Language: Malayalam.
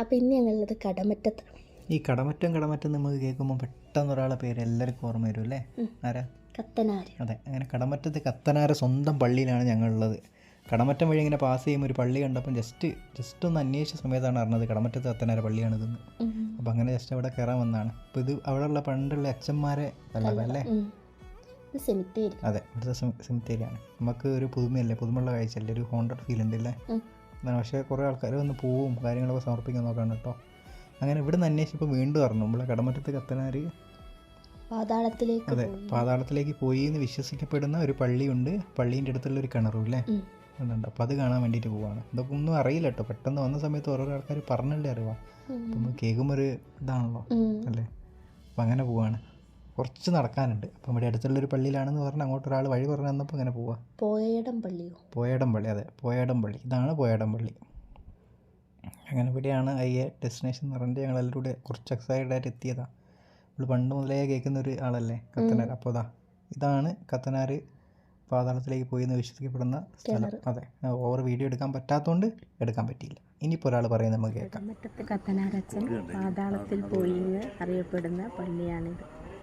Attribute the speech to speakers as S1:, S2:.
S1: അപ്പം ഇനി ഞങ്ങളുള്ളത് കടമറ്റത്ത്.
S2: ഈ കടമറ്റം നമുക്ക് കേൾക്കുമ്പോൾ പെട്ടെന്ന് ഒരാളെ പേര് എല്ലാവർക്കും ഓർമ്മ വരും അല്ലേ? ആരാ?
S1: കത്തനാർ.
S2: അതെ, അങ്ങനെ കടമറ്റത്ത് കത്തനാരെ സ്വന്തം പള്ളിയിലാണ് ഞങ്ങളുള്ളത്. കടമറ്റം വഴി ഇങ്ങനെ പാസ് ചെയ്യുമ്പോൾ ഒരു പള്ളി കണ്ടപ്പം ജസ്റ്റ് ഒന്ന് അന്വേഷിച്ച സമയത്താണ് അറിഞ്ഞത് കടമറ്റത്ത് കത്തനാരെ പള്ളിയാണിതെന്ന്. അപ്പം അങ്ങനെ ജസ്റ്റ് അവിടെ കയറാൻ വന്നതാണ്. അപ്പോൾ ഇത് അവിടെയുള്ള പണ്ടുള്ള അച്ഛന്മാരെ അല്ലേ?
S1: സെമിത്തേരി.
S2: അതെ, ഇവിടുത്തെ സെമിത്തേരിയാണ്. നമുക്ക് ഒരു പുതുമയുള്ള കാഴ്ചയല്ലേ, ഒരു ഹോണ്ടഡ് ഫീൽ ഉണ്ട് അല്ലേ? പക്ഷേ കുറേ ആൾക്കാർ വന്ന് പോവും കാര്യങ്ങളൊക്കെ സമർപ്പിക്കാൻ നോക്കാണ് കേട്ടോ. അങ്ങനെ ഇവിടെ നിന്ന് അന്വേഷിച്ചപ്പോൾ വീണ്ടും പറഞ്ഞു നമ്മളെ കടമറ്റത്ത് കത്തനാർ പാതാളത്തിലേക്ക് പോയി എന്ന് വിശ്വസിക്കപ്പെടുന്ന ഒരു പള്ളിയുണ്ട്, പള്ളീൻ്റെ അടുത്തുള്ള ഒരു കിണറും അല്ലേ ഉണ്ട്. അപ്പോൾ അത് കാണാൻ വേണ്ടിയിട്ട് പോവാണ്. ഇതൊക്കെ ഒന്നും അറിയില്ല കേട്ടോ, പെട്ടെന്ന് വന്ന സമയത്ത് ഓരോരോ ആൾക്കാർ പറഞ്ഞല്ലേ അറിവാ. അപ്പം നമ്മൾ കേൾക്കുമ്പോൾ ഒരു ഇതാണല്ലോ അല്ലേ. അപ്പം അങ്ങനെ പോവാണ്. കുറച്ച് നടക്കാനുണ്ട്. അപ്പം ഇവിടെ അടുത്തുള്ളൊരു പള്ളിയിലാണെന്ന് പറഞ്ഞാൽ അങ്ങോട്ട് ഒരാൾ വഴി പറഞ്ഞു തന്നപ്പോൾ അങ്ങനെ പോവാം.
S1: പോയടം പള്ളി.
S2: അതെ, പോയടം പള്ളി. ഇതാണ് പോയടം പള്ളി. അങ്ങനെ ഇവിടെയാണ് ഡെസ്റ്റിനേഷൻ എന്ന് പറഞ്ഞിട്ട് ഞങ്ങളെല്ലാവരും കൂടെ കുറച്ച് എക്സൈറ്റഡ് ആയിട്ട് എത്തിയതാണ്. നമ്മൾ പണ്ട് മുതലേ കേൾക്കുന്ന ഒരു ആളല്ലേ കത്തനാർ. അപ്പോൾ ഇതാണ് കത്തനാർ പാതാളത്തിലേക്ക് പോയി എന്ന് വിശ്വസിക്കപ്പെടുന്ന സ്ഥലം. അതെ, ഓവർ വീഡിയോ എടുക്കാൻ പറ്റാത്തതുകൊണ്ട് എടുക്കാൻ പറ്റിയില്ല. ഇനിയിപ്പോൾ ഒരാൾ പറയുന്നത് നമുക്ക് കേൾക്കാം.
S1: കത്തനാരച്ഛൻ പാതാളത്തിൽ പോയി എന്ന് അറിയപ്പെടുന്ന പള്ളിയാണിത്.